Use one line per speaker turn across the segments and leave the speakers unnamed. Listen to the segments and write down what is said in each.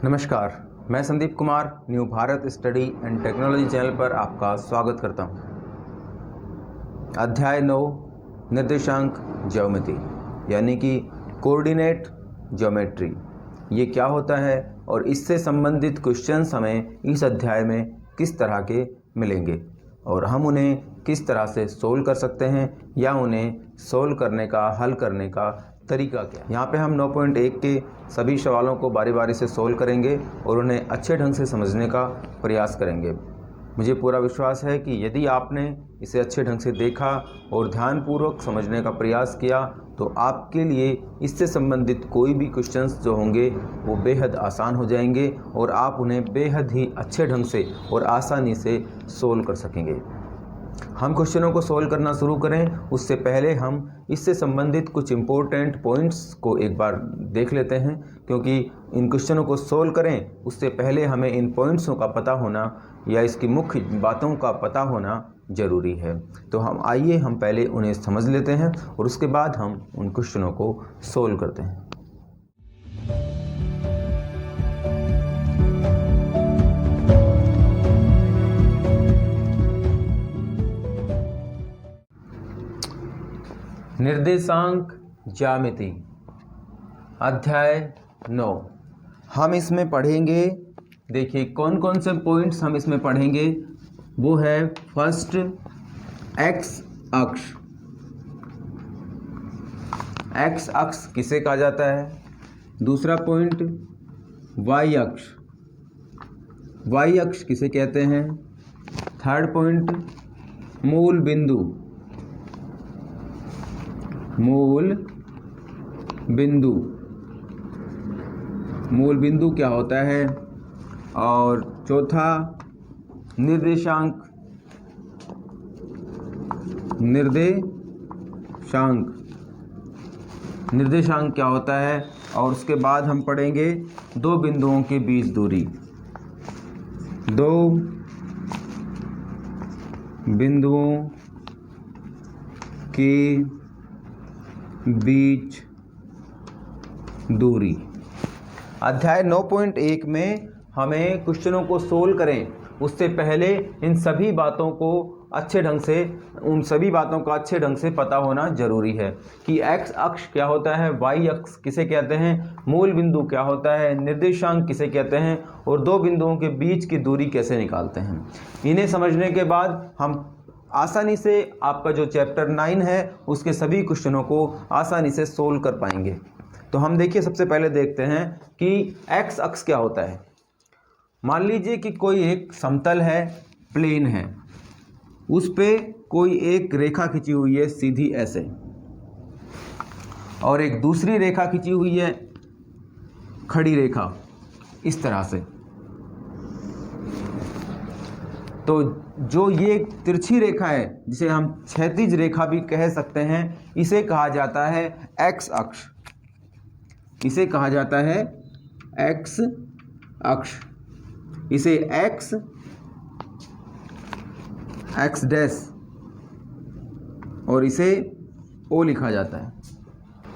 नमस्कार, मैं Sandeep Kumar new Bharat study and technology channel पर आपका स्वागत करता हूं। अध्याय 9 निर्देशांक ज्योमेट्री यानी कि कोऑर्डिनेट ज्योमेट्री, ये क्या होता है और इससे संबंधित क्वेश्चंस हमें इस अध्याय में किस तरह के मिलेंगे और हम उन्हें किस तरह से सोल्व कर सकते हैं या उन्हें सोल्व करने का, हल करने का तरीका क्या। यहाँ पे हम 9.1 के सभी सवालों को बारी बारी से सोल्व करेंगे और उन्हें अच्छे ढंग से समझने का प्रयास करेंगे। मुझे पूरा विश्वास है कि यदि आपने इसे अच्छे ढंग से देखा और ध्यानपूर्वक समझने का प्रयास किया तो आपके लिए इससे संबंधित कोई भी क्वेश्चंस जो होंगे वो बेहद आसान हो जाएंगे और आप उन्हें बेहद ही अच्छे ढंग से और आसानी से सोल्व कर सकेंगे। हम क्वेश्चनों को सोल्व करना शुरू करें उससे पहले हम इससे संबंधित कुछ इम्पोर्टेंट पॉइंट्स को एक बार देख लेते हैं, क्योंकि इन क्वेश्चनों को सोल्व करें उससे पहले हमें इन पॉइंट्सों का पता होना या इसकी मुख्य बातों का पता होना ज़रूरी है। तो हम पहले उन्हें समझ लेते हैं और उसके बाद हम उन क्वेश्चनों को सोल्व करते हैं। निर्देशांक ज्यामिति अध्याय 9 हम इसमें पढ़ेंगे। देखिए कौन कौन से पॉइंट्स हम इसमें पढ़ेंगे। वो है फर्स्ट एक्स अक्ष। एक्स अक्ष किसे कहा जाता है। दूसरा पॉइंट वाई अक्ष। वाई अक्ष किसे कहते हैं। थर्ड पॉइंट मूल बिंदु। मूल बिंदु। मूल बिंदु क्या होता है। और चौथा निर्देशांक। निर्देशांक। निर्देशांक क्या होता है। और उसके बाद हम पढ़ेंगे दो बिंदुओं के बीच दूरी। दो बिंदुओं के बीच दूरी। अध्याय 9.1 में हमें क्वेश्चनों को सोल्व करें उससे पहले इन सभी बातों को अच्छे ढंग से अच्छे ढंग से पता होना जरूरी है कि एक्स अक्ष क्या होता है, वाई अक्ष किसे कहते हैं, मूल बिंदु क्या होता है, निर्देशांक किसे कहते हैं और दो बिंदुओं के बीच की दूरी कैसे निकालते हैं। इन्हें समझने के बाद हम आसानी से आपका जो चैप्टर 9 है उसके सभी क्वेश्चनों को आसानी से सोल्व कर पाएंगे। तो हम देखिए सबसे पहले देखते हैं कि एक्स अक्ष क्या होता है। मान लीजिए कि कोई एक समतल है, प्लेन है, उस पे कोई एक रेखा खींची हुई है सीधी ऐसे और एक दूसरी रेखा खींची हुई है खड़ी रेखा इस तरह से। तो जो ये तिरछी रेखा है जिसे हम क्षैतिज रेखा भी कह सकते हैं, इसे कहा जाता है एक्स अक्ष। इसे कहा जाता है एक्स अक्ष। इसे एक्स डैश और इसे ओ लिखा जाता है।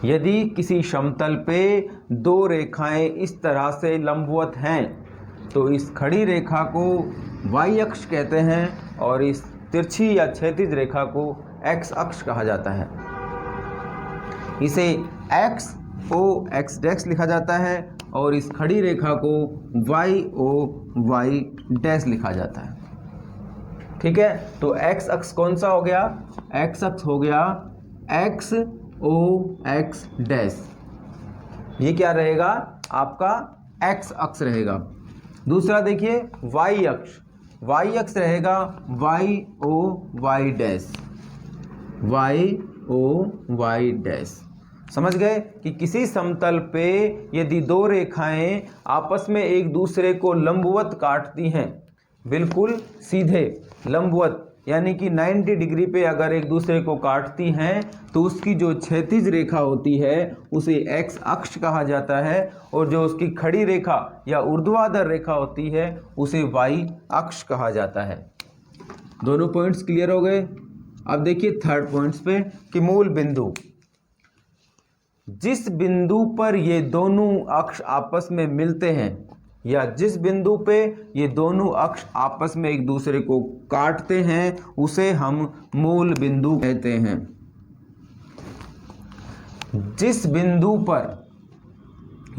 यदि किसी समतल पे दो रेखाएं इस तरह से लंबवत हैं तो इस खड़ी रेखा को वाई अक्ष कहते हैं और इस तिरछी या क्षैतिज रेखा को एक्स अक्ष कहा जाता है। इसे एक्स ओ एक्स डैश लिखा जाता है और इस खड़ी रेखा को वाई ओ वाई डैश लिखा जाता है। ठीक है, तो एक्स अक्ष कौन सा हो गया। एक्स अक्ष हो गया एक्स ओ एक्स डैश। ये क्या रहेगा आपका एक्स अक्ष रहेगा। दूसरा देखिए वाई अक्ष। वाई अक्ष रहेगा Y O Y dash. Y O Y dash. समझ गए कि किसी समतल पे यदि दो रेखाएं आपस में एक दूसरे को लंबवत काटती हैं, बिल्कुल सीधे लंबवत यानी कि 90 डिग्री पे अगर एक दूसरे को काटती हैं तो उसकी जो क्षैतिज रेखा होती है उसे एक्स अक्ष कहा जाता है और जो उसकी खड़ी रेखा या ऊर्ध्वाधर रेखा होती है उसे वाई अक्ष कहा जाता है। दोनों पॉइंट्स क्लियर हो गए। अब देखिए थर्ड पॉइंट्स पे कि मूल बिंदु। जिस बिंदु पर ये दोनों अक्ष आपस में मिलते हैं या जिस बिंदु पे ये दोनों अक्ष आपस में एक दूसरे को काटते हैं उसे हम मूल बिंदु कहते हैं। जिस बिंदु पर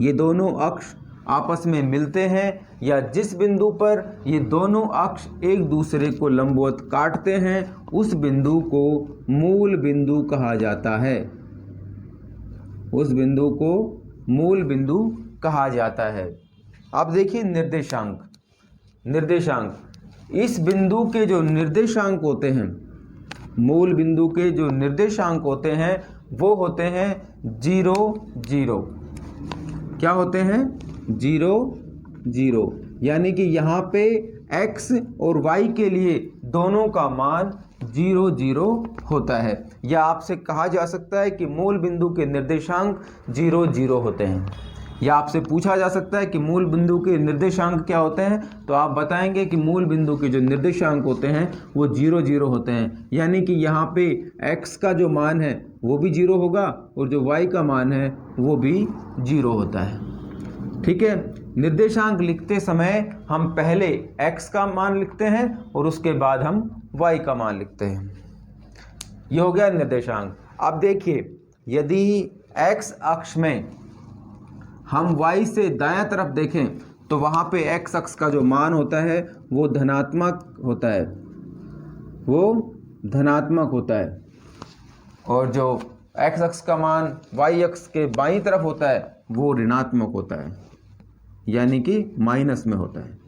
ये दोनों अक्ष आपस में मिलते हैं या जिस बिंदु पर ये दोनों अक्ष एक दूसरे को लंबवत काटते हैं उस बिंदु को मूल बिंदु कहा जाता है। उस बिंदु को मूल बिंदु कहा जाता है। अब देखिए निर्देशांक। निर्देशांक इस बिंदु के जो निर्देशांक होते हैं, मूल बिंदु के जो निर्देशांक होते हैं वो होते हैं 0 0। क्या होते हैं? 0 0। यानी कि यहाँ पे x और y के लिए दोनों का मान 0 0 होता है। या आपसे कहा जा सकता है कि मूल बिंदु के निर्देशांक 0 0 होते हैं। या आपसे पूछा जा सकता है कि मूल बिंदु के निर्देशांक क्या होते हैं, तो आप बताएंगे कि मूल बिंदु के जो निर्देशांक होते हैं वो 0 0 होते हैं। यानी कि यहाँ पे x का जो मान है वो भी 0 होगा और जो y का मान है वो भी 0 होता है। ठीक है। निर्देशांक लिखते समय हम पहले x का मान लिखते हैं और उसके बाद हम y का मान लिखते हैं। ये हो गया निर्देशांक। अब देखिए, यदि x अक्ष में हम y से दायां तरफ देखें तो वहाँ पे x अक्ष का जो मान होता है वो धनात्मक होता है, वो धनात्मक होता है। और जो x अक्ष का मान y अक्ष के बाईं तरफ होता है वो ऋणात्मक होता है, यानी कि माइनस में होता है।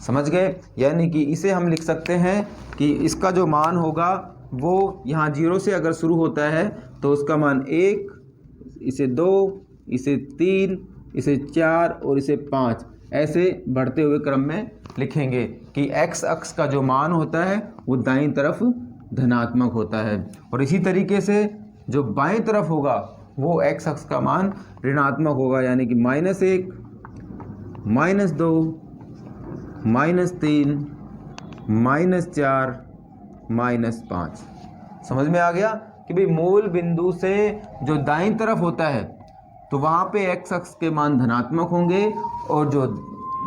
समझ गए? यानी कि इसे हम लिख सकते हैं कि इसका जो मान होगा वो यहाँ 0 से अगर शुरू होता है तो उसका मान 1, इसे 2, इसे 3, इसे 4 और इसे 5 ऐसे बढ़ते हुए क्रम में लिखेंगे कि x अक्ष का जो मान होता है वो दाईं तरफ धनात्मक होता है और इसी तरीके से जो बाईं तरफ होगा वो x अक्ष का मान ऋणात्मक होगा, यानी कि -1, -2, -3, -4, -5। समझ में आ गया कि भाई मूल बिंदु से जो दाईं तरफ होता है तो वहाँ पे x अक्ष के मान धनात्मक होंगे और जो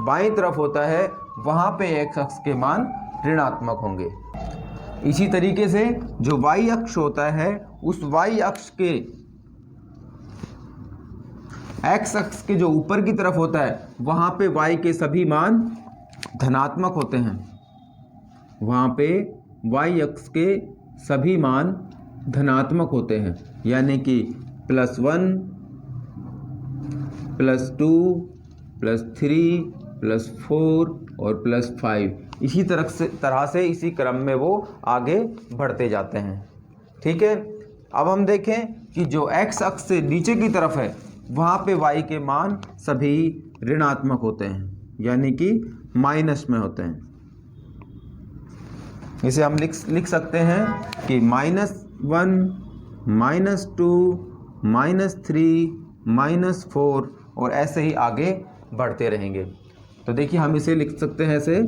बाईं तरफ होता है वहाँ पे x अक्ष के मान ऋणात्मक होंगे। इसी तरीके से जो y अक्ष होता है उस y अक्ष के x अक्ष के जो ऊपर की तरफ होता है वहाँ पे y के सभी मान धनात्मक होते हैं। वहाँ पे y अक्ष के सभी मान धनात्मक होते हैं, यानी कि +1, +2, +3, +4 और +5। इसी तरह से इसी क्रम में वो आगे बढ़ते जाते हैं। ठीक है। अब हम देखें कि जो x अक्ष से नीचे की तरफ है वहाँ पे y के मान सभी ऋणात्मक होते हैं, यानी कि माइनस में होते हैं। इसे हम लिख सकते हैं कि -1, -2, -3, -4 और ऐसे ही आगे बढ़ते रहेंगे। तो देखिए हम इसे लिख सकते हैं ऐसे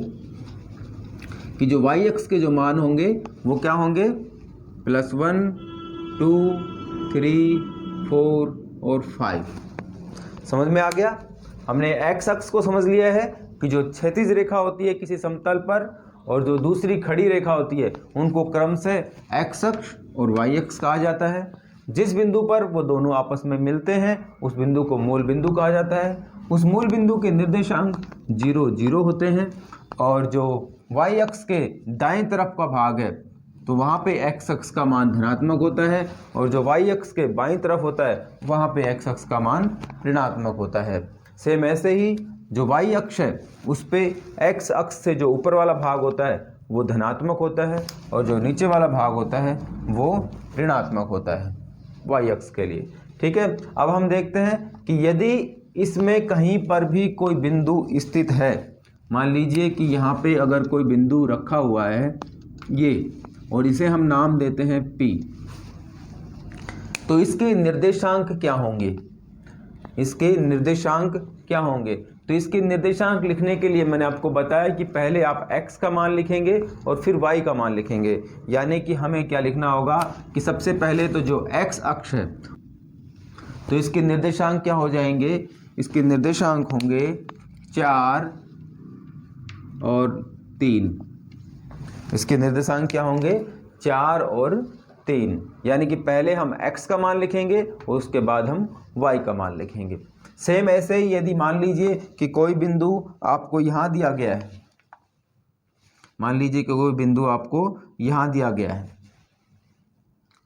कि जो y अक्ष के जो मान होंगे वो क्या होंगे? +1, 2, 3, 4 और 5। समझ में आ गया? हमने x अक्ष को समझ लिया है कि जो क्षैतिज रेखा होती है किसी समतल पर और जो दूसरी खड़ी रेखा होती है उनको क्रम से x अक्ष और y अक्ष कहा जाता है। जिस बिंदु पर वो दोनों आपस में मिलते हैं उस बिंदु को मूल बिंदु कहा जाता है। उस मूल बिंदु के निर्देशांक 0 0 होते हैं और जो y अक्ष के दाएं तरफ का भाग है तो वहाँ पे x अक्ष का मान धनात्मक होता है और जो y अक्ष के बाईं तरफ होता है वहाँ पे x अक्ष का मान ऋणात्मक होता है। सेम ऐसे ही जो y अक्ष है उस पे x अक्ष से जो ऊपर वाला भाग होता है वो धनात्मक होता है और जो नीचे वाला भाग होता है वो ऋणात्मक होता है y अक्ष के लिए। ठीक है। अब हम देखते हैं कि यदि इसमें कहीं पर भी कोई बिंदु स्थित है, मान लीजिए कि यहाँ पे अगर कोई बिंदु रखा हुआ है ये और इसे हम नाम देते हैं P, तो इसके निर्देशांक क्या होंगे? इसके निर्देशांक क्या होंगे? तो इसके निर्देशांक लिखने के लिए मैंने आपको बताया कि पहले आप x का मान लिखेंगे और फिर y का मान लिखेंगे। यानी कि हमें क्या लिखना होगा कि सबसे पहले तो जो x अक्ष है तो इसके निर्देशांक क्या हो जाएंगे? इसके निर्देशांक होंगे 4 और 3। इसके निर्देशांक क्या होंगे? 4 और 3, यानी कि पहले हम x का मान लिखेंगे और उसके बाद हम y का मान लिखेंगे। सेम ऐसे ही यदि मान लीजिए कि कोई बिंदु आपको यहाँ दिया गया है, मान लीजिए कि कोई बिंदु आपको यहाँ दिया गया है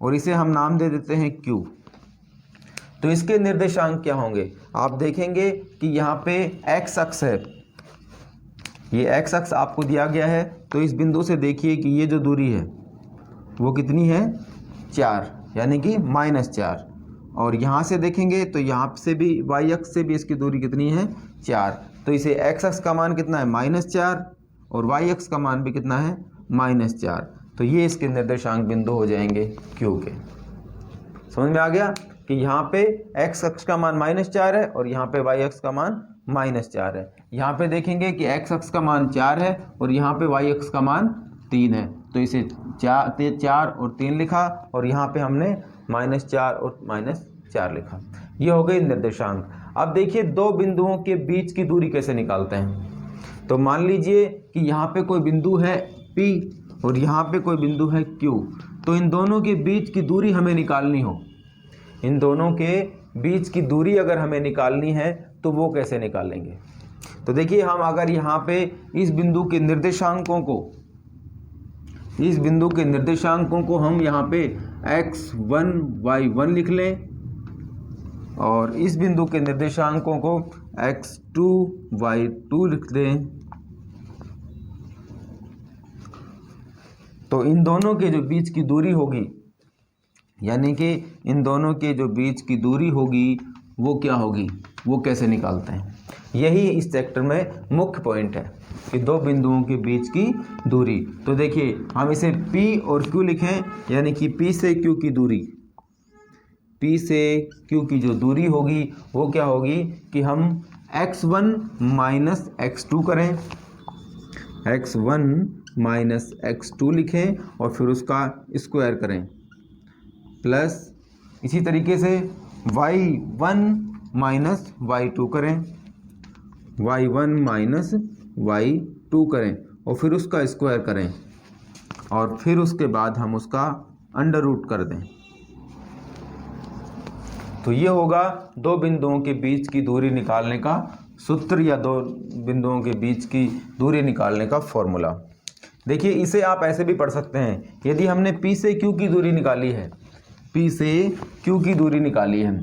और इसे हम नाम दे देते हैं Q, तो इसके निर्देशांक क्या होंगे? आप देखेंगे कि यहाँ पे x अक्ष है, ये x अक्ष आपको दिया गया है, तो इस बिंदु से देखिए कि ये जो दूरी है वो कितनी है? 4, यानी कि -4। और यहाँ से देखेंगे तो यहाँ से भी y अक्ष से भी इसकी दूरी कितनी है? 4। तो इसे x अक्ष का मान कितना है? -4 और y अक्ष का मान भी कितना है? -4। तो ये इसके निर्देशांक बिंदु हो जाएंगे Q के। समझ में आ गया कि यहाँ पे x अक्ष का मान -4 है और यहाँ पे y अक्ष का मान -4 है। यहाँ पे देखेंगे कि x अक्ष का मान 4 है और यहाँ पे y अक्ष का मान 3 है, तो इसे 4 और 3 लिखा और यहाँ पे हमने -4 और -4 लिखा। ये हो गई निर्देशांक। अब देखिए दो बिंदुओं के बीच की दूरी कैसे निकालते हैं। तो मान लीजिए कि यहाँ पे कोई बिंदु है P और यहाँ पे कोई बिंदु है Q, तो इन दोनों के बीच की दूरी हमें निकालनी हो, इन दोनों के बीच की दूरी अगर हमें निकालनी है तो वो कैसे निकालेंगे? तो देखिए हम अगर यहाँ पे इस बिंदु के निर्देशांकों को हम यहाँ पे x1 y1 लिख लें और इस बिंदु के निर्देशांकों को x2 y2 लिख दें, तो इन दोनों के जो बीच की दूरी होगी, यानी कि इन दोनों के जो बीच की दूरी होगी वो क्या होगी, वो कैसे निकालते हैं? यही इस चैप्टर में मुख्य पॉइंट है कि दो बिंदुओं के बीच की दूरी। तो देखिए हम इसे P और Q लिखें, यानी कि P से Q की दूरी, P से Q की जो दूरी होगी वो क्या होगी कि हम x1 माइनस x2 करें, x1 माइनस x2 लिखें और फिर उसका स्क्वायर करें, प्लस इसी तरीके से y1 माइनस y2 करें, y1 माइनस y2 करें और फिर उसका स्क्वायर करें और फिर उसके बाद हम उसका अंडर रूट कर दें। तो ये होगा दो बिंदुओं के बीच की दूरी निकालने का सूत्र या दो बिंदुओं के बीच की दूरी निकालने का फॉर्मूला। देखिए इसे आप ऐसे भी पढ़ सकते हैं, यदि हमने P से Q की दूरी निकाली है, P से Q की दूरी निकाली है,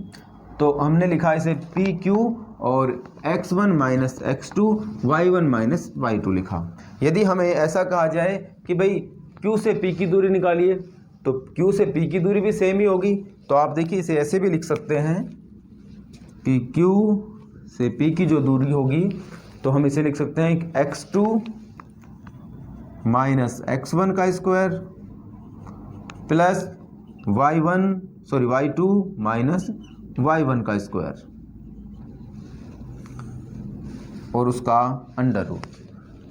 तो हमने लिखा इसे PQ और x1 minus x2 y1 minus y2 लिखा। यदि हमें ऐसा कहा जाए कि भाई Q से P की दूरी निकालिए, तो Q से P की दूरी भी सेम ही होगी, तो आप देखिए इसे ऐसे भी लिख सकते हैं कि Q से P की जो दूरी होगी तो हम इसे लिख सकते हैं x2 माइनस x1 का square plus y2 minus y1 का स्क्वायर और उसका अंडर रूट।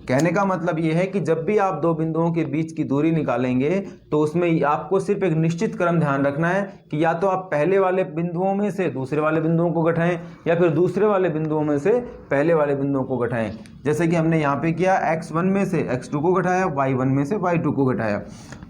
कहने का मतलब ये है कि जब भी आप दो बिंदुओं के बीच की दूरी निकालेंगे तो उसमें आपको सिर्फ एक निश्चित क्रम ध्यान रखना है कि या तो आप पहले वाले बिंदुओं में से दूसरे वाले बिंदुओं को घटाएं या फिर दूसरे वाले बिंदुओं में से पहले वाले बिंदुओं को घटाएं। जैसे कि हमने यहाँ पे किया, x1 में से x2 को घटाया, y1 में से y2 को घटाया,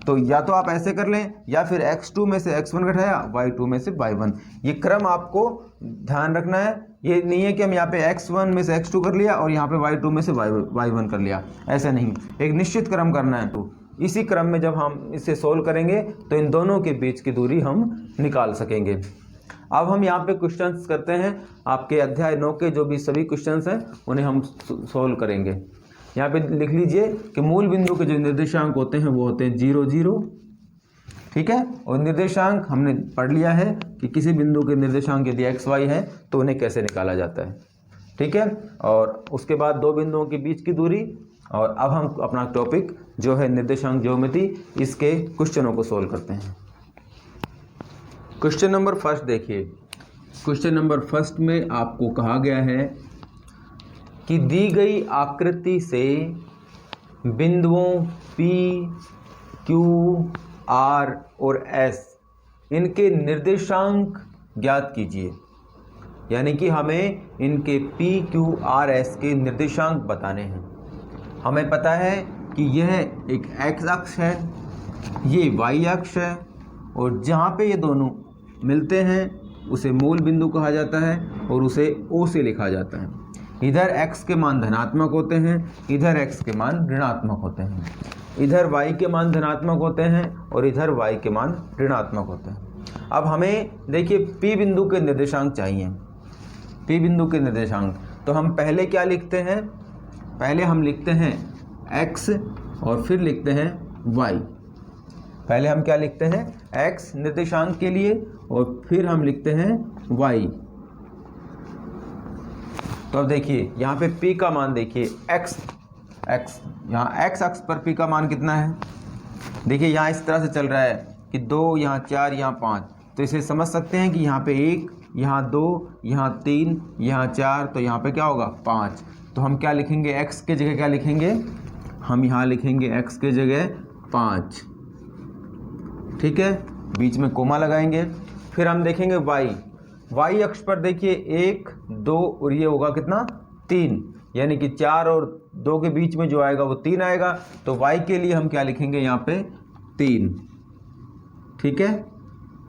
तो या तो आप ऐसे कर लें या फिर x2 में से x1 घटाया, y2 में से y1। ये क्रम आपको ध्यान रखना है, ये नहीं है कि हम यहाँ पे x1 में से x2 कर लिया और यहाँ पे y2 में से y1 कर लिया, ऐसा नहीं, एक निश्चित क्रम करना है। तो इसी क्रम में जब हम इसे सोल्व करेंगे तो इन दोनों के बीच की दूरी हम निकाल सकेंगे। अब हम यहाँ पे क्वेश्चंस करते हैं, आपके अध्याय 9 के जो भी सभी क्वेश्चंस हैं उन्हें हम सोल्व करेंगे। यहाँ पे लिख लीजिए कि मूल बिंदु के जो निर्देशांक होते हैं वो होते हैं 0 0, ठीक है। और निर्देशांक हमने पढ़ लिया है कि किसी बिंदु के निर्देशांक यदि x y है तो उन्हें कैसे निकाला जाता है, ठीक है। और उसके बाद दो बिंदुओं के बीच की दूरी, और अब हम अपना टॉपिक जो है निर्देशांक ज्योमेट्री, इसके क्वेश्चनों को सोल्व करते हैं। क्वेश्चन नंबर फर्स्ट देखिए, क्वेश्चन नंबर फर्स्ट में आपको कहा गया है कि दी गई आकृति से बिंदुओं P, Q, R और S इनके निर्देशांक ज्ञात कीजिए। यानी कि हमें इनके P, Q, R, S के निर्देशांक बताने हैं। हमें पता है कि यह एक x अक्ष है, ये y अक्ष है, और जहाँ पे ये दोनों मिलते हैं उसे मूल बिंदु कहा जाता है और उसे O से लिखा जाता है। इधर x के मान धनात्मक होते हैं, इधर x के मान ऋणात्मक होते हैं, इधर y के मान धनात्मक होते हैं और इधर y के मान ऋणात्मक होते हैं। अब हमें देखिए P बिंदु के निर्देशांक चाहिए, P बिंदु के निर्देशांक। तो हम पहले क्या लिखते हैं, पहले हम लिखते हैं x और फिर लिखते हैं y। पहले हम क्या लिखते हैं, x निर्देशांक के लिए और फिर हम लिखते हैं y। तो अब देखिए यहाँ पे P का मान देखिए x यहाँ x अक्ष पर P का मान कितना है। देखिए यहाँ इस तरह से चल रहा है कि 2, यहाँ 4, यहाँ 5। तो इसे समझ सकते हैं कि यहाँ पे 1, यहाँ 2, यहाँ 3, यहाँ 4, तो यहाँ पे क्या होगा 5। तो हम क्या लिखेंगे, x के जगह क्या लिखेंगे, हम यहाँ लिखेंगे x के जगह 5। ठीक है, बीच में कोमा लगाएंगे। फिर हम देखेंगे y अक्ष पर देखिए 1, 2 और ये होगा कितना 3, यानी कि 4 और 2 के बीच में जो आएगा वो 3 आएगा। तो y के लिए हम क्या लिखेंगे यहाँ पे 3। ठीक है,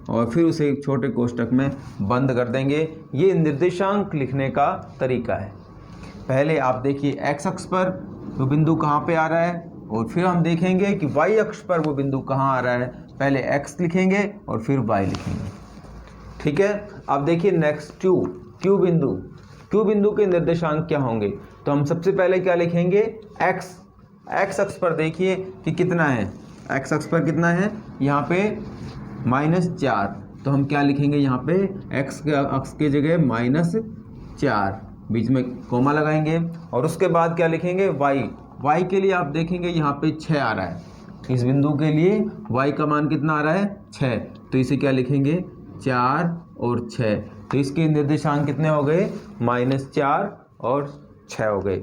और फिर उसे एक छोटे कोष्टक में बंद कर देंगे। ये निर्देशांक लिखने का तरीका है। पहले आप देखिए x अक्ष पर वो बिंदु कहाँ पे आ रहा है और फिर हम देखेंगे कि y अक्ष पर वो बिंदु कहाँ आ रहा है। पहले x लिखेंगे और फिर y लिखेंगे। ठीक है, अब देखिए नेक्स्ट Q बिंदु के निर्देशांक क्या होंगे। तो हम सबसे पहले क्या लिखेंगे, x अक्ष पर देखिए कि कितना है, x अक्ष पर कितना है, यहाँ पे -4। तो हम क्या लिखेंगे यहाँ पे x के अक्ष के जगह -4, बीच में कोमा लगाएंगे। और उसके बाद क्या लिखेंगे y के लिए आप देखेंगे यहाँ पे 6 आ रहा है। इस बिंदु के लिए y का मान कितना आ रहा है 6, तो इसे क्या लिखेंगे 4 और 6। तो इसके निर्देशांक कितने हो गए, -4 और 6 हो गए।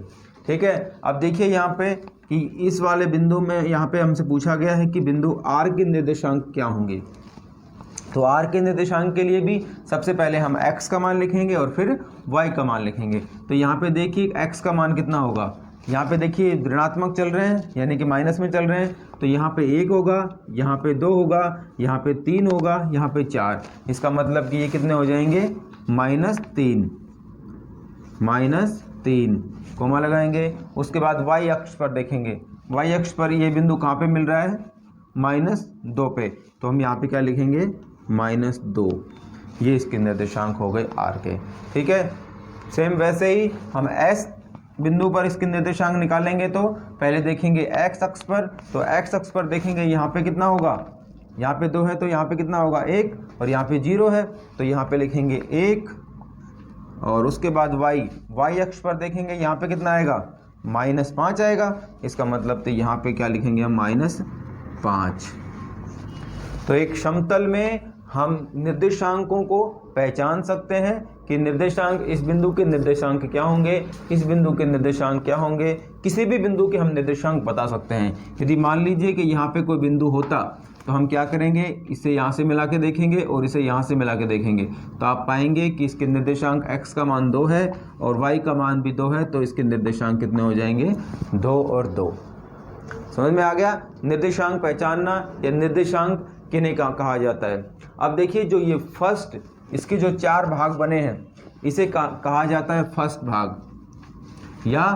ठीक है, अब देखिए यहाँ पे कि इस वाले बिंदु में यहाँ पे हमसे पूछा गया है कि बिंदु R के निर्देशांक क्या होंगे। तो R के निर्देशांक के लिए भी सबसे पहले हम x का मान लिखेंगे और फिर y का मान लिखेंगे। तो यहाँ पे देखिए x का मान कितना होगा, यहाँ पे देखिए ऋणात्मक चल रहे हैं यानी कि माइनस में चल रहे हैं। तो यहाँ पे 1 होगा, यहाँ पे 2 होगा, यहाँ पे 3 होगा, यहाँ पे 4। इसका मतलब कि ये कितने हो जाएंगे -3 कोमा लगाएंगे। उसके बाद y अक्ष पर देखेंगे, y अक्ष पर ये बिंदु कहाँ पे मिल रहा है, -2 पे। तो हम यहाँ पे क्या लिखेंगे -2। ये इसके निर्देशांक हो गए R के। ठीक है, सेम वैसे ही हम S बिंदु पर इसके निर्देशांक निकालेंगे। तो पहले देखेंगे x अक्ष पर, तो x अक्ष पर देखेंगे यहाँ पे कितना होगा, यहाँ पे 2 है तो यहाँ पे कितना होगा 1, और यहाँ पे 0 है तो यहाँ पे लिखेंगे 1। और उसके बाद y अक्ष पर देखेंगे यहाँ पे कितना आएगा -5 आएगा। इसका मतलब तो यहाँ पे क्या लिखेंगे हम -5। तो एक समतल में हम निर्देशांकों को पहचान सकते हैं कि निर्देशांक, इस बिंदु के निर्देशांक क्या होंगे, इस बिंदु के निर्देशांक क्या होंगे। किसी भी बिंदु के हम निर्देशांक बता सकते हैं। यदि मान लीजिए कि यहाँ पे कोई बिंदु होता तो हम क्या करेंगे, इसे यहाँ से मिला के देखेंगे और इसे यहाँ से मिला के देखेंगे। तो आप पाएंगे कि इसके निर्देशांक x का मान 2 है और y का मान भी 2 है। तो इसके निर्देशांक कितने हो जाएंगे 2 और 2। समझ में आ गया निर्देशांक पहचानना या निर्देशांक किन्हें कहा जाता है। अब देखिए जो ये फर्स्ट, इसके जो 4 भाग बने हैं इसे कहा जाता है फर्स्ट भाग, या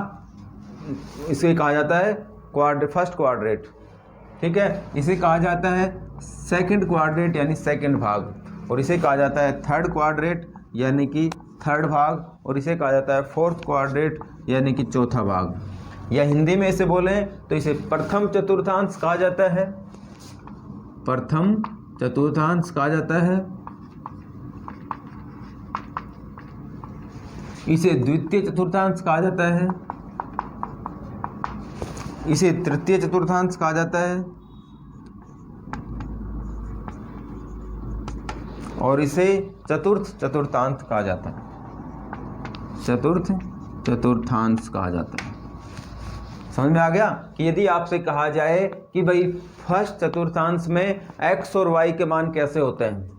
इसे कहा जाता है फर्स्ट क्वाड्रेट। ठीक है, इसे कहा जाता है सेकंड क्वाड्रेट यानी सेकंड भाग, और इसे कहा जाता है थर्ड क्वाड्रेट यानी कि थर्ड भाग, और इसे कहा जाता है फोर्थ क्वाड्रेट यानी कि चौथा भाग। या हिंदी में इसे बोलें तो इसे प्रथम चतुर्थांश कहा जाता है, प्रथम चतुर्थांश कहा जाता है। इसे द्वितीय चतुर्थांश कहा जाता है, इसे तृतीय चतुर्थांश कहा जाता है, और इसे चतुर्थ चतुर्थांश कहा जाता है, चतुर्थ चतुर्थांश कहा जाता है। समझ में आ गया कि यदि आपसे कहा जाए कि भाई फर्स्ट चतुर्थांश में x और y के मान कैसे होते हैं,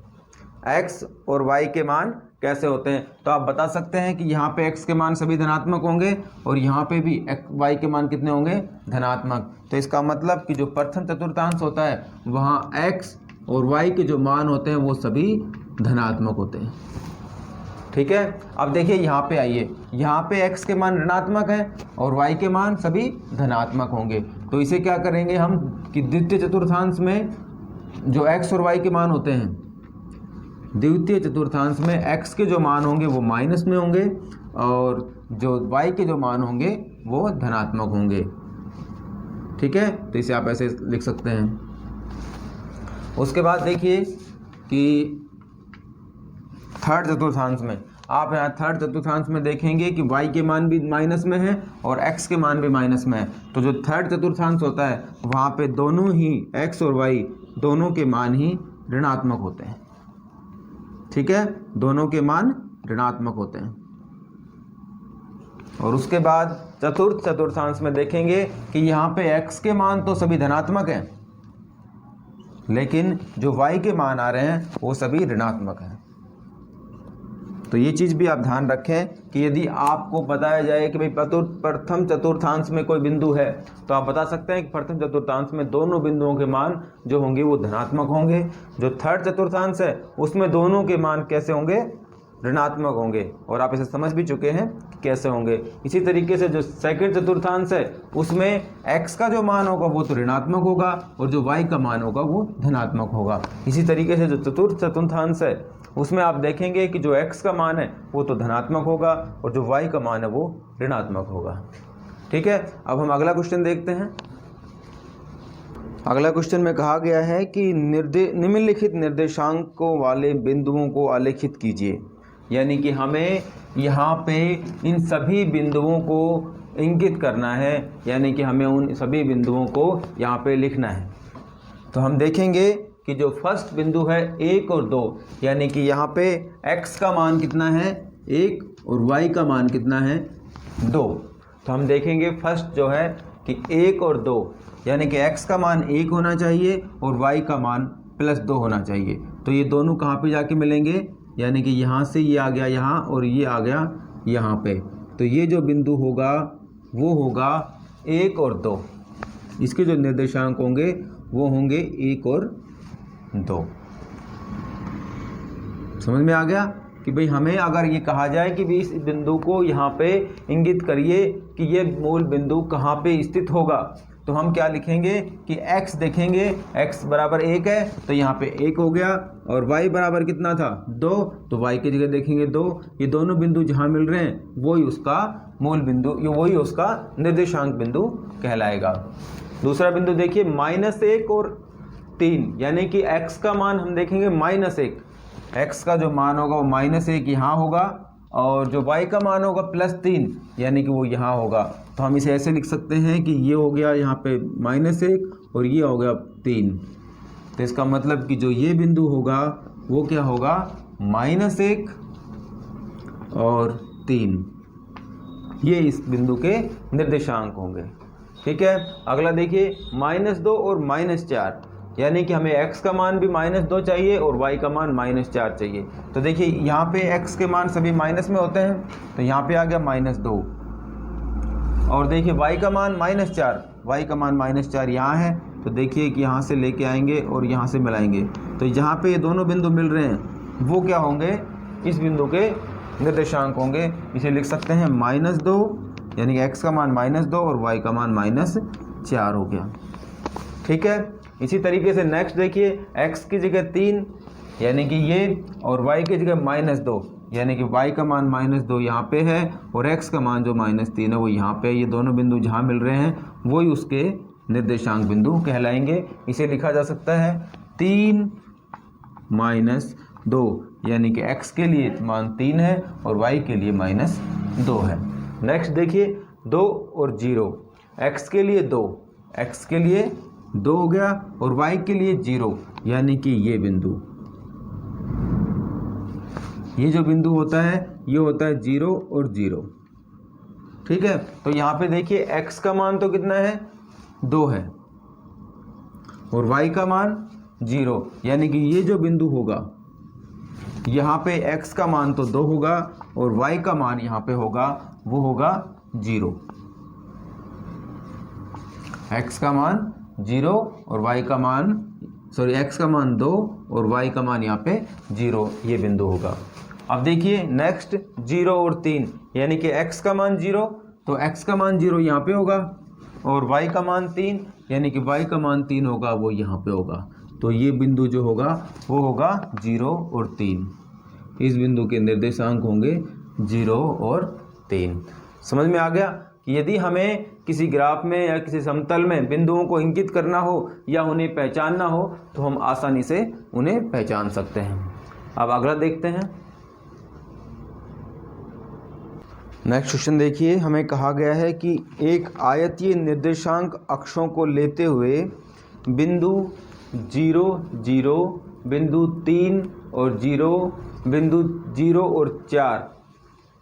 x और y के मान कैसे होते हैं, तो आप बता सकते हैं कि यहाँ पे x के मान सभी धनात्मक होंगे और यहाँ पे भी y के मान कितने होंगे, धनात्मक। तो इसका मतलब कि जो प्रथम चतुर्थांश होता है वहाँ x और y के जो मान होते हैं वो सभी धनात्मक होते हैं। ठीक है, अब देखिए यहाँ पे आइए, यहाँ पे x के मान ऋणात्मक हैं और y के मान सभी धनात्मक होंगे। तो इसे क्या करेंगे हम कि द्वितीय चतुर्थांश में जो x और y के मान होते हैं, द्वितीय चतुर्थांश में x के जो मान होंगे वो माइनस में होंगे और जो y के जो मान होंगे वो धनात्मक होंगे। ठीक है, तो इसे आप ऐसे लिख सकते हैं। उसके बाद देखिए कि थर्ड चतुर्थांश में, आप यहाँ थर्ड चतुर्थांश में देखेंगे कि y के मान भी माइनस में है और x के मान भी माइनस में है। तो जो थर्ड चतुर्थांश होता है वहाँ पे दोनों ही x और y दोनों के मान ही ऋणात्मक होते हैं। ठीक है, दोनों के मान ऋणात्मक होते हैं। और उसके बाद चतुर्थ चतुर्थांश में देखेंगे कि यहाँ पे x के मान तो सभी धनात्मक हैं, लेकिन जो y के मान आ रहे हैं वो सभी ऋणात्मक हैं। तो ये चीज़ भी आप ध्यान रखें कि यदि आपको बताया जाए कि भाई प्रथम चतुर्थांश में कोई बिंदु है, तो आप बता सकते हैं कि प्रथम चतुर्थांश में दोनों बिंदुओं के मान जो होंगे वो धनात्मक होंगे। जो थर्ड चतुर्थांश है उसमें दोनों के मान कैसे होंगे, ऋणात्मक होंगे, और आप इसे समझ भी चुके हैं कि कैसे होंगे। इसी तरीके से जो सेकंड चतुर्थांश है उसमें x का जो मान होगा वो तो ऋणात्मक होगा और जो y का मान होगा वो धनात्मक होगा। इसी तरीके से जो चतुर्थ चतुर्थांश है उसमें आप देखेंगे कि जो x का मान है वो तो धनात्मक होगा और जो y का मान है वो ऋणात्मक होगा। ठीक है, अब हम अगला क्वेश्चन देखते हैं। अगला क्वेश्चन में कहा गया है कि निम्नलिखित निर्देशांकों वाले बिंदुओं को आलेखित कीजिए। यानी कि हमें यहाँ पे इन सभी बिंदुओं को इंगित करना है, यानी कि हमें उन सभी बिंदुओं को यहाँ पे लिखना है। तो हम देखेंगे कि जो फर्स्ट बिंदु है 1 और 2, यानी कि यहाँ पे x का मान कितना है 1 और y का मान कितना है 2। तो हम देखेंगे फर्स्ट जो है कि 1 और 2, यानी कि x का मान 1 होना चाहिए और y का मान +2 होना चाहिए। तो ये दोनों कहाँ पे जाके मिलेंगे, यानी कि यहाँ से ये आ गया यहाँ और ये आ गया यहाँ पे। तो ये जो बिंदु होगा वो होगा 1 और 2। इसके जो निर्देशांक होंगे वो होंगे 1 और 2। समझ में आ गया कि भाई हमें अगर ये कहा जाए कि भी इस बिंदु को यहाँ पे इंगित करिए कि ये मूल बिंदु कहाँ पे स्थित होगा, तो हम क्या लिखेंगे कि x देखेंगे, x बराबर 1 है तो यहाँ पे 1 हो गया, और y बराबर कितना था 2, तो y की जगह देखेंगे 2। ये दोनों बिंदु जहाँ मिल रहे हैं वही उसका मूल बिंदु, ये वही उसका निर्देशांक बिंदु कहलाएगा। दूसरा बिंदु देखिए -1 और 3, यानी कि x का मान हम देखेंगे -1, x का जो मान होगा वो -1 यहाँ होगा और जो y का मान होगा +3, यानी कि वो यहाँ होगा। तो हम इसे ऐसे लिख सकते हैं कि ये हो गया यहाँ पे -1 और ये हो गया 3। तो इसका मतलब कि जो ये बिंदु होगा वो क्या होगा -1 और 3, ये इस बिंदु के निर्देशांक होंगे। ठीक है, अगला देखिए -2 और -4, यानी कि हमें x का मान भी -2 चाहिए और y का मान -4 चाहिए। तो देखिए यहाँ पे x के मान सभी माइनस में होते हैं, तो यहाँ पे आ गया -2, और देखिए y का मान -4, y का मान -4 यहाँ है। तो देखिए कि यहाँ से लेके आएंगे और यहाँ से मिलाएंगे, तो जहाँ पे ये दोनों बिंदु मिल रहे हैं वो क्या होंगे, इस बिंदु के निर्देशांक होंगे। इसे लिख सकते हैं -2, यानी कि x का मान -2 और y का मान -4 हो गया। ठीक है, इसी तरीके से नेक्स्ट देखिए x की जगह 3, यानी कि ये, और y की जगह -2, यानी कि y का मान -2 यहाँ पे है और x का मान जो -3 है वो यहाँ पे। ये दोनों बिंदु जहाँ मिल रहे हैं वही उसके निर्देशांक बिंदु कहलाएंगे। इसे लिखा जा सकता है 3 - 2, यानी कि x के लिए मान 3 है और y के लिए -2 है। नेक्स्ट देखिए 2 और 0, x के लिए 2, x के लिए 2 हो गया और y के लिए 0, यानी कि ये बिंदु, ये जो बिंदु होता है ये होता है 0 और 0। ठीक है, तो यहाँ पे देखिए x का मान तो कितना है 2 है और y का मान 0, यानी कि ये जो बिंदु होगा यहाँ पे x का मान तो 2 होगा और y का मान यहाँ पे होगा वो होगा 0। x का मान 0 और y का मान x का मान 2 और y का मान यहाँ पे 0, ये बिंदु होगा। अब देखिए नेक्स्ट 0 और 3, यानी कि x का मान 0 तो x का मान 0 यहाँ पे होगा और y का मान 3 यानी कि y का मान 3 होगा, वो यहाँ पे होगा। तो ये बिंदु जो होगा वो होगा 0 और 3। इस बिंदु के निर्देशांक होंगे 0 और 3। समझ में आ गया कि यदि हमें किसी ग्राफ में या किसी समतल में बिंदुओं को इंगित करना हो या उन्हें पहचानना हो तो हम आसानी से उन्हें पहचान सकते हैं। अब अगला देखते हैं। नेक्स्ट क्वेश्चन देखिए, हमें कहा गया है कि एक आयतीय निर्देशांक अक्षों को लेते हुए बिंदु 0, 0, बिंदु 3 और 0, बिंदु 0 और 4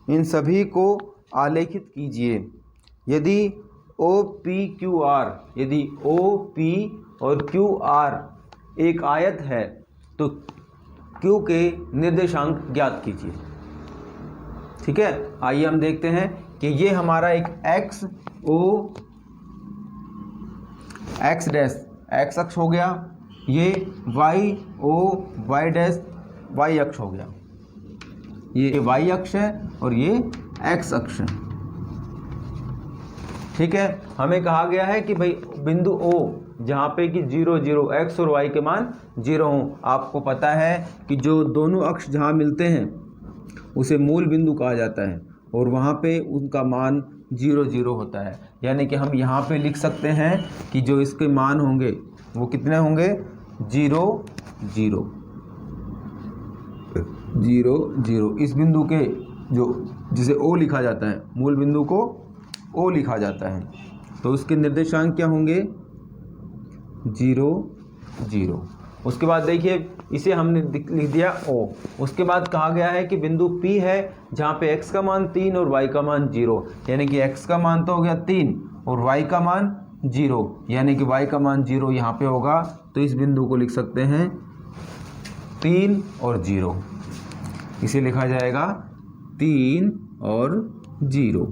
इन सभी को आलेखित कीजिए। यदि OPQR, यदि OP और QR एक आयत है तो Q के निर्देशांक ज्ञात कीजिए। ठीक है, आइए हम देखते हैं कि ये हमारा एक x डैश x अक्ष हो गया, ये y डैश y अक्ष हो गया, ये y अक्ष है और ये x अक्ष है। ठीक है, हमें कहा गया है कि भाई बिंदु O जहाँ पे कि 0, 0 x और y के मान 0 हों। आपको पता है कि जो दोनों अक्ष जहाँ मिलते हैं उसे मूल बिंदु कहा जाता है और वहाँ पे उनका मान 0, 0 होता है। यानी कि हम यहाँ पे लिख सकते हैं कि जो इसके मान होंगे वो कितने होंगे, 0, 0, 0, 0। इस बिंदु के जो जिसे O लिखा जाता है, मूल बिंदु को O लिखा जाता है, तो उसके निर्देशांक क्या होंगे, 0, 0। उसके बाद देखिए इसे हमने लिख दिया O। उसके बाद कहा गया है कि बिंदु P है जहाँ पे x का मान 3 और y का मान 0, यानी कि x का मान तो हो गया 3 और y का मान 0, यानी कि y का मान 0 यहाँ पे होगा। तो इस बिंदु को लिख सकते हैं 3 और 0, इसे लिखा जाएगा 3 और 0।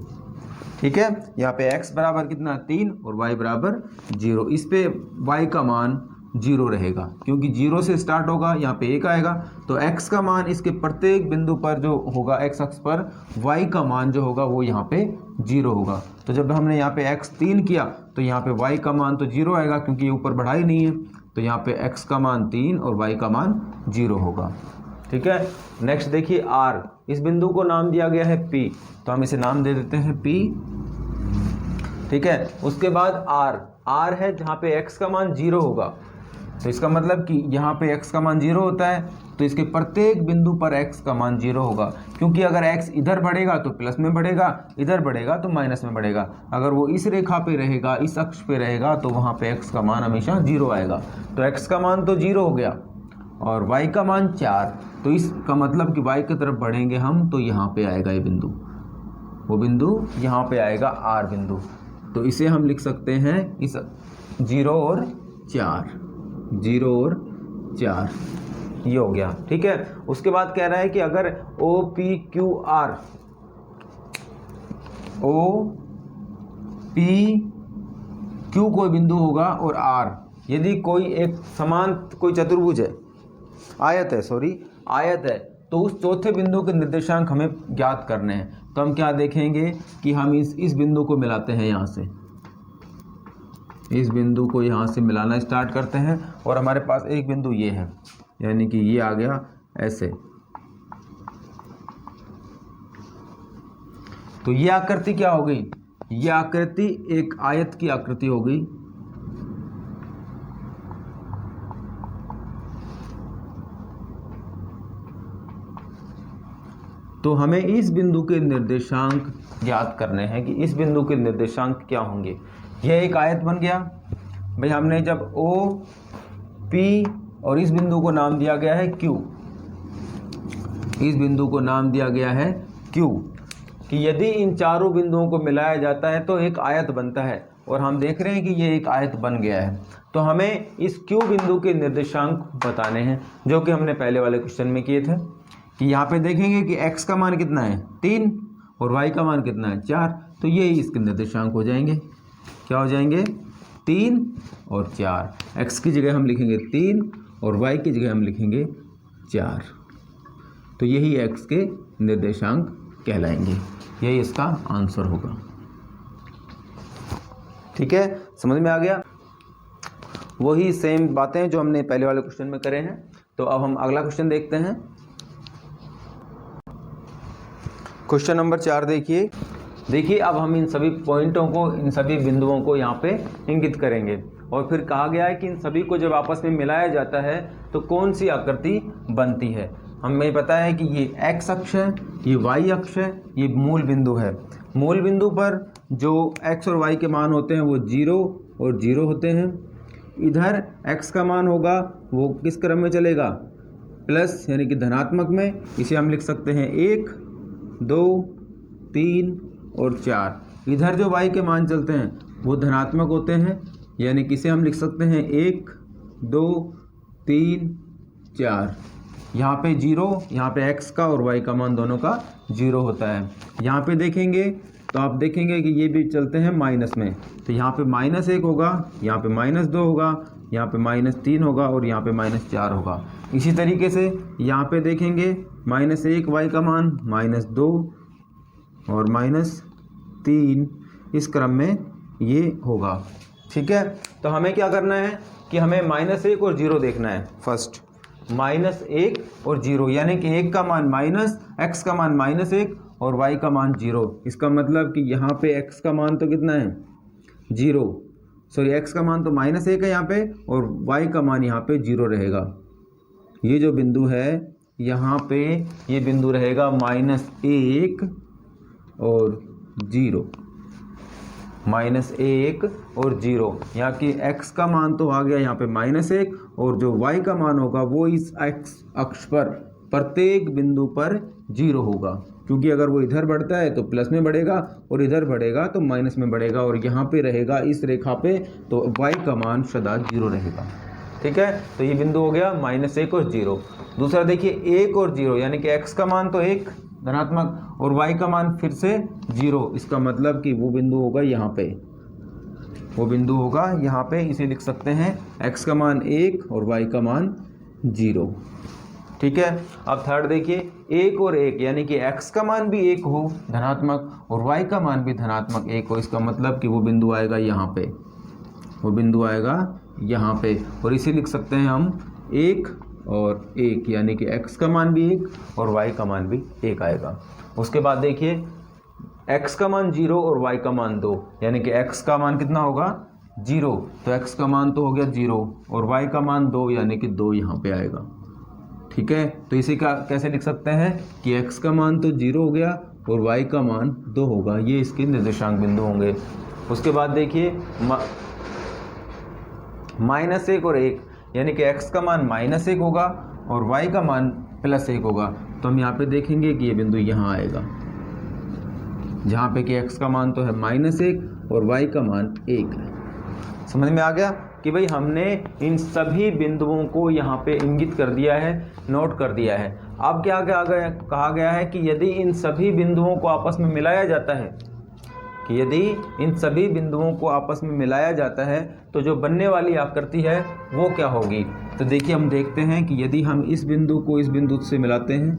ठीक है, यहाँ पे x बराबर कितना, 3 और y बराबर 0। इस पे y का मान 0 रहेगा क्योंकि 0 से स्टार्ट होगा, यहाँ पे 1 आएगा। तो x का मान इसके प्रत्येक बिंदु पर जो होगा x अक्ष पर, y का मान जो होगा वो यहाँ पे 0 होगा। तो जब हमने यहाँ पे x 3 किया तो यहाँ पे y का मान तो 0 आएगा क्योंकि ये ऊपर बढ़ा ही नहीं है। तो यहाँ पे x का मान 3 और y का मान 0 होगा। ठीक है, नेक्स्ट देखिए R, इस बिंदु को नाम दिया गया है P, तो हम इसे नाम दे देते हैं P। ठीक है, उसके बाद R है जहाँ पे x का मान 0 होगा, तो इसका मतलब कि यहाँ पे x का मान 0 होता है तो इसके प्रत्येक बिंदु पर x का मान 0 होगा, क्योंकि अगर x इधर बढ़ेगा तो प्लस में बढ़ेगा, इधर बढ़ेगा तो माइनस में बढ़ेगा। अगर वो इस रेखा पे रहेगा, इस अक्ष पे रहेगा तो वहाँ पे x का मान हमेशा 0 आएगा। तो x का मान तो 0 हो गया और y का मान 4, तो इसका मतलब कि y की तरफ बढ़ेंगे हम तो यहाँ पे आएगा ये बिंदु, वो बिंदु यहाँ पे आएगा R बिंदु। तो इसे हम लिख सकते हैं इस 0 और 4, 0 और 4, ये हो गया। ठीक है, उसके बाद कह रहा है कि अगर OPQR कोई बिंदु होगा और R यदि कोई एक समान कोई चतुर्भुज है, आयत है, तो उस चौथे बिंदु के निर्देशांक हमें ज्ञात करने हैं। तो हम क्या देखेंगे कि हम इस बिंदु को मिलाते हैं, यहाँ से इस बिंदु को यहाँ से मिलाना स्टार्ट करते हैं और हमारे पास एक बिंदु ये है, यानी कि ये आ गया ऐसे। तो ये आकृति क्या हो गई, ये आकृति एक आयत की आकृति हो गई। तो हमें इस बिंदु के निर्देशांक ज्ञात करने हैं कि इस बिंदु के निर्देशांक क्या होंगे। यह एक आयत बन गया भाई, हमने जब O P और इस बिंदु को नाम दिया गया है Q, इस बिंदु को नाम दिया गया है Q, कि यदि इन चारों बिंदुओं को मिलाया जाता है तो एक आयत बनता है और हम देख रहे हैं कि ये एक आयत बन गया है। तो हमें इस Q बिंदु के निर्देशांक बताने हैं जो कि हमने पहले वाले क्वेश्चन में किए थे। कि यहाँ पे देखेंगे कि x का मान कितना है 3 और y का मान कितना है 4, तो ये ही इसके निर्देशांक हो जाएंगे। क्या हो जाएंगे 3 और 4। x की जगह हम लिखेंगे 3 और y की जगह हम लिखेंगे 4, तो यही x के निर्देशांक कहलाएंगे। यही इसका आंसर होगा। ठीक है, समझ में आ गया। वही सेम बातें जो हमने पहले वाले क्वेश्चन में करे हैं। तो अब हम अगला क्वेश्चन देखते हैं। क्वेश्चन नंबर 4 देखिए अब हम इन सभी पॉइंटों को, इन सभी बिंदुओं को यहाँ पे इंगित करेंगे और फिर कहा गया है कि इन सभी को जब आपस में मिलाया जाता है तो कौन सी आकृति बनती है। हमें पता है कि ये x अक्ष है, ये y अक्ष है, ये मूल बिंदु है। मूल बिंदु पर जो x और y के मान होते हैं वो 0 और 0 होते हैं। इधर x का मान होगा वो किस क्रम में चलेगा, प्लस यानी कि धनात्मक में। इसे हम लिख सकते हैं 1, 2, 3 और 4। इधर जो y के मान चलते हैं वो धनात्मक होते हैं, यानी कि इसे हम लिख सकते हैं 1, 2, 3, 4। यहाँ पे 0, यहाँ पे x का और y का मान दोनों का 0 होता है। यहाँ पे देखेंगे तो आप देखेंगे कि ये भी चलते हैं माइनस में, तो यहाँ पे -1 होगा, यहाँ पे -2 होगा, यहाँ पे -3 होगा और यहाँ पे -4 होगा। इसी तरीके से यहाँ पे देखेंगे -1 y का मान, -2 और -3, इस क्रम में ये होगा। ठीक है, तो हमें क्या करना है कि हमें -1 और 0 देखना है। फर्स्ट -1 और 0, यानी कि 1 का मान माइनस, x का मान -1 और y का मान 0। इसका मतलब कि यहाँ पे x का मान तो कितना है 0, सॉरी x का मान तो -1 है यहाँ पे और y का मान यहाँ पे 0 रहेगा। ये जो बिंदु है यहाँ पे ये बिंदु रहेगा -1 और 0, -1 और 0। यहाँ की x का मान तो आ गया यहाँ पे -1 और जो y का मान होगा वो इस x अक्ष पर प्रत्येक बिंदु पर 0 होगा, क्योंकि अगर वो इधर बढ़ता है तो प्लस में बढ़ेगा और इधर बढ़ेगा तो माइनस में बढ़ेगा और यहाँ पे रहेगा इस रेखा पे तो y का मान सदा 0 रहेगा। ठीक है, तो ये बिंदु हो गया -1 और 0। दूसरा देखिए 1 और 0, यानी कि x का मान तो 1 धनात्मक और y का मान फिर से 0। इसका मतलब कि वो बिंदु होगा यहाँ पे, वो बिंदु होगा यहाँ पे। इसे लिख सकते हैं x का मान 1 और y का मान 0। ठीक है, अब थर्ड देखिए 1 और 1, यानी कि x का मान भी 1 हो धनात्मक और y का मान भी धनात्मक 1 हो। इसका मतलब कि वो बिंदु आएगा यहाँ पे, वो बिंदु आएगा यहाँ पे। और इसे लिख सकते हैं हम 1 और 1, यानी कि x का मान भी 1 और y का मान भी 1 आएगा। उसके बाद देखिए x का मान 0 और y का मान 2, यानी कि x का मान कितना होगा 0, तो x का मान तो हो गया 0 और y का मान 2, यानी कि 2 यहाँ पे आएगा। ठीक है, तो इसे का कैसे लिख सकते हैं कि x का मान तो 0 हो गया और y का मान 2 होगा। ये इसके निर्देशांक बिंदु होंगे। उसके बाद देखिए -1 और 1, यानी कि x का मान -1 होगा और y का मान +1 होगा। तो हम यहाँ पे देखेंगे कि ये बिंदु यहाँ आएगा, जहाँ पे कि x का मान तो है -1 और y का मान 1 है। समझ में आ गया कि भाई हमने इन सभी बिंदुओं को यहाँ पे इंगित कर दिया है, नोट कर दिया है। अब क्या कहा गया है कि यदि इन सभी बिंदुओं को आपस में मिलाया जाता है, कि यदि इन सभी बिंदुओं को आपस में मिलाया जाता है तो जो बनने वाली आकृति है वो क्या होगी। तो देखिए हम देखते हैं कि यदि हम इस बिंदु को इस बिंदु से मिलाते हैं,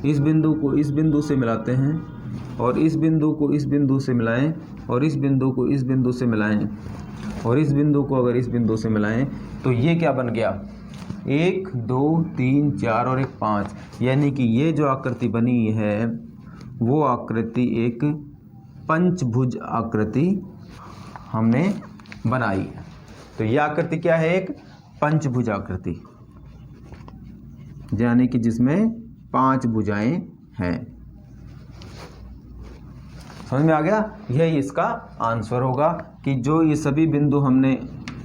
इस बिंदु को इस बिंदु से मिलाते हैं और इस बिंदु को इस बिंदु से मिलाएं और इस बिंदु को इस बिंदु से मिलाएं और इस बिंदु को अगर इस बिंदु से मिलाएं, तो ये क्या बन गया 1, 2, 3, 4 और 1 5, यानी कि ये जो आकृति बनी है वो आकृति एक पंचभुज आकृति हमने बनाई है। तो ये आकृति क्या है, एक पंचभुज आकृति, यानी कि जिसमें 5 भुजाएं हैं। समझ में आ गया, यही इसका आंसर होगा कि जो ये सभी बिंदु हमने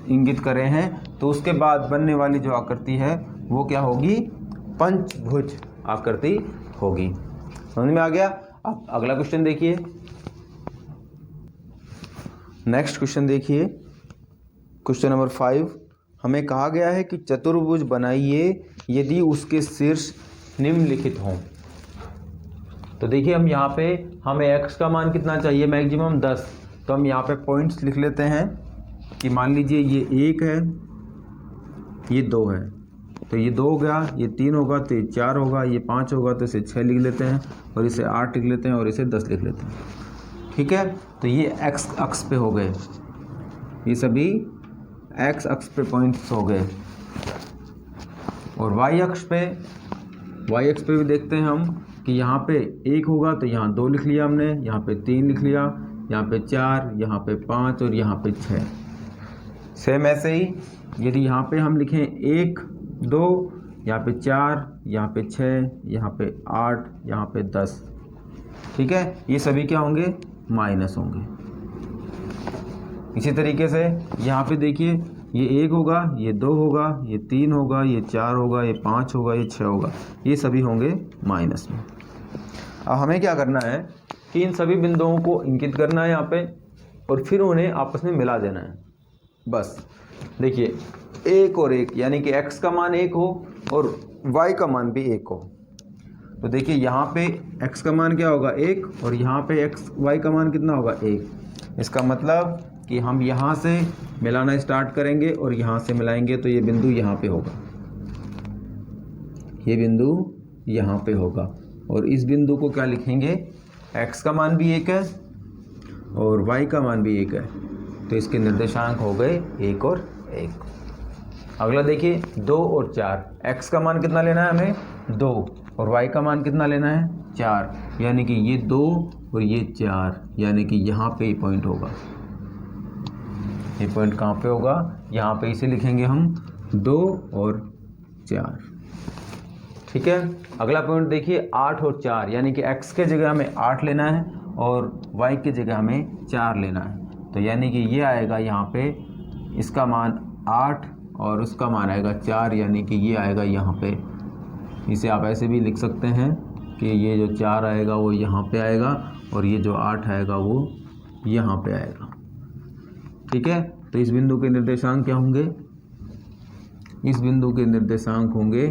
इंगित करे हैं तो उसके बाद बनने वाली जो आकृति है वो क्या होगी, पंचभुज आकृति होगी। समझ में आ गया। अब अगला क्वेश्चन देखिए, नेक्स्ट क्वेश्चन देखिए, क्वेश्चन नंबर 5। हमें कहा गया है कि चतुर्भुज बनाइए यदि उसके शीर्ष निम्नलिखित हों। तो देखिए हम यहाँ पे हमें x का मान कितना चाहिए, मैक्सिमम 10। तो हम यहाँ पे पॉइंट्स लिख लेते हैं कि मान लीजिए ये 1 है, ये 2 है, तो ये 2 हो गया, ये 3 होगा, तो ये 4 होगा, ये 5 होगा, तो इसे 6 लिख लेते हैं, और इसे 8 लिख लेते हैं, और इसे 10 लिख लेते हैं। ठीक है, तो ये x अक्ष पे हो गए, ये सभी x अक्ष पे पॉइंट्स हो गए। और y अक्ष पे भी देखते हैं हम कि यहाँ पे 1 होगा, तो यहाँ 2 लिख लिया हमने, यहाँ पे 3 लिख लिया, यहाँ पे 4, यहाँ पे 5 और यहाँ पे 6। सेम ऐसे ही यदि यहाँ पे हम लिखें 1, 2, यहाँ पे 4, यहाँ पे 6, यहाँ पे 8, यहाँ पे 10, ठीक है, ये सभी क्या होंगे, माइनस होंगे। इसी तरीके से यहाँ पे देखिए ये 1 होगा, ये 2 होगा, ये 3 होगा, ये 4 होगा, ये 5 होगा, ये 6 होगा, ये सभी होंगे माइनस में। अब हमें क्या करना है कि इन सभी बिंदुओं को इंकित करना है यहाँ पे, और फिर उन्हें आपस में मिला देना है। बस देखिए 1 और 1, यानी कि x का मान 1 हो और y का मान भी 1 हो। तो देखिए यहाँ पे x का मान क्या होगा, 1, और यहाँ पे y का मान कितना होगा, 1। इसका मतलब कि हम यहाँ से मिलाना स्टार्ट करेंगे और यहाँ से मिलाएंगे, तो ये बिंदु यहाँ पे होगा, ये बिंदु यहाँ पे होगा। और इस बिंदु को क्या लिखेंगे, x का मान भी 1 है और y का मान भी 1 है, तो इसके निर्देशांक हो गए 1 और 1। अगला देखिए 2 और 4, x का मान कितना लेना है हमें, 2, और y का मान कितना लेना है, 4, यानी कि ये 2 और ये 4, यानी कि यहाँ पे पॉइंट होगा। ये पॉइंट कहाँ पे होगा, यहाँ पे इसे लिखेंगे हम 2 और 4, ठीक है। अगला पॉइंट देखिए 8 और 4, यानी कि x के जगह हमें 8 लेना है और y के जगह हमें 4 लेना है। तो यानी कि ये आएगा यहाँ पे, इसका मान 8 और उसका मान आएगा 4, यानी कि ये आएगा यहाँ पे। इसे आप ऐसे भी लिख सकते हैं कि ये जो 4 आएगा वो यहाँ पे आएगा और ये जो 8 आएगा वो यहाँ पे आएगा, ठीक है। तो इस बिंदु के निर्देशांक क्या होंगे, इस बिंदु के निर्देशांक होंगे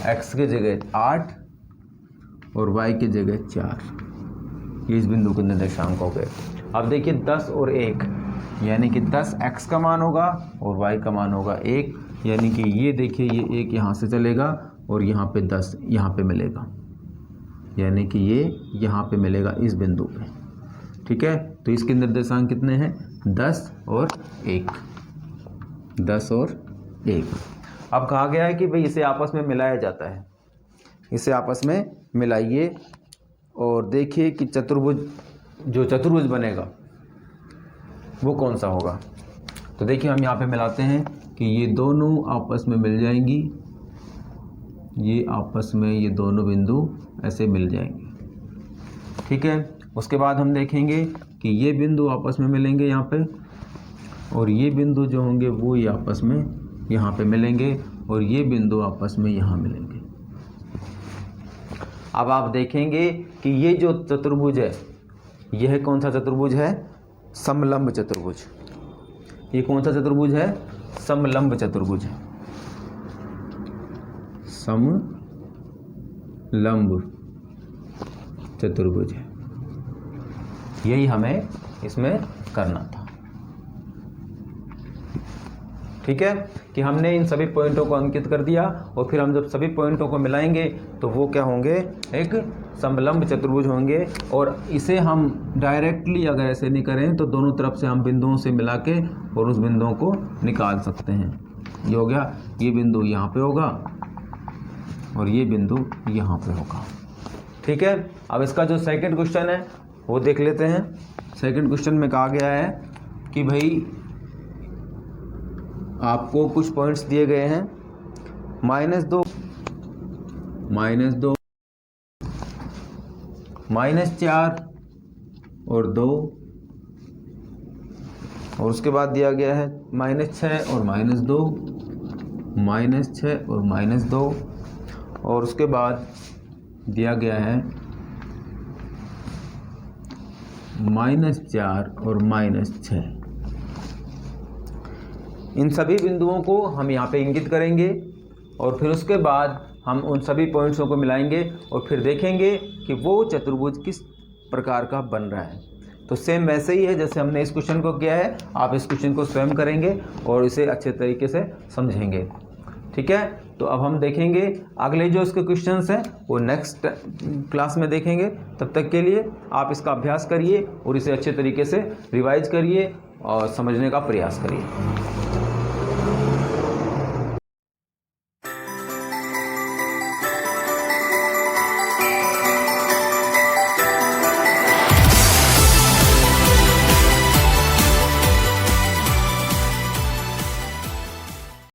x के जगह 8 और y के जगह 4, ये इस बिंदु के निर्देशांक हो गए। अब देखिए 10 और 1, यानी कि 10 x का मान होगा और y का मान होगा 1, यानी कि ये देखिए ये 1 यहाँ से चलेगा और यहाँ पे 10 यहाँ पे मिलेगा, यानी कि ये यहाँ पे मिलेगा इस बिंदु पे, ठीक है। तो इसके निर्देशांक कितने हैं, 10 और 1, 10 और 1। अब कहा गया है कि भाई इसे आपस में मिलाया जाता है, इसे आपस में मिलाइए और देखिए कि चतुर्भुज, जो चतुर्भुज बनेगा वो कौन सा होगा। तो देखिए हम यहाँ पे मिलाते हैं कि ये दोनों आपस में मिल जाएंगी, ये आपस में ये दोनों बिंदु ऐसे मिल जाएंगे, ठीक है। उसके बाद हम देखेंगे कि ये बिंदु आपस में मिलेंगे यहाँ पे, और ये बिंदु जो होंगे वो ये आपस में यहाँ पे मिलेंगे, और ये बिंदु आपस में यहाँ मिलेंगे। अब आप देखेंगे कि ये जो चतुर्भुज है, यह कौन सा चतुर्भुज है, समलंब चतुर्भुज। ये कौन सा चतुर्भुज है, समलंब चतुर्भुज है, समलंब चतुर्भुज है। यही हमें इसमें करना था, ठीक है, कि हमने इन सभी पॉइंटों को अंकित कर दिया, और फिर हम जब सभी पॉइंटों को मिलाएंगे तो वो क्या होंगे, एक समलंब चतुर्भुज होंगे। और इसे हम डायरेक्टली अगर ऐसे नहीं करें तो दोनों तरफ से हम बिंदुओं से मिला के और उस बिंदुओं को निकाल सकते हैं। ये हो गया, ये बिंदु यहाँ पे होगा और ये बिंदु यहाँ पे होगा, ठीक है। अब इसका जो सेकंड क्वेश्चन है वो देख लेते हैं। सेकंड क्वेश्चन में कहा गया है कि भाई आपको कुछ पॉइंट्स दिए गए हैं, -2, -4 और 2, और उसके बाद दिया गया है -6 और -2, -6 और -2, और उसके बाद दिया गया है -4 और -6। इन सभी बिंदुओं को हम यहाँ पे इंगित करेंगे और फिर उसके बाद हम उन सभी पॉइंट्सों को मिलाएंगे और फिर देखेंगे कि वो चतुर्भुज किस प्रकार का बन रहा है। तो सेम वैसे ही है जैसे हमने इस क्वेश्चन को किया है, आप इस क्वेश्चन को स्वयं करेंगे और इसे अच्छे तरीके से समझेंगे। ठीक है, तो अब हम देखेंगे अगले जो इसके क्वेश्चंस हैं वो नेक्स्ट क्लास में देखेंगे। तब तक के लिए आप इसका अभ्यास करिए और इसे अच्छे तरीके से रिवाइज करिए और समझने का प्रयास करिए।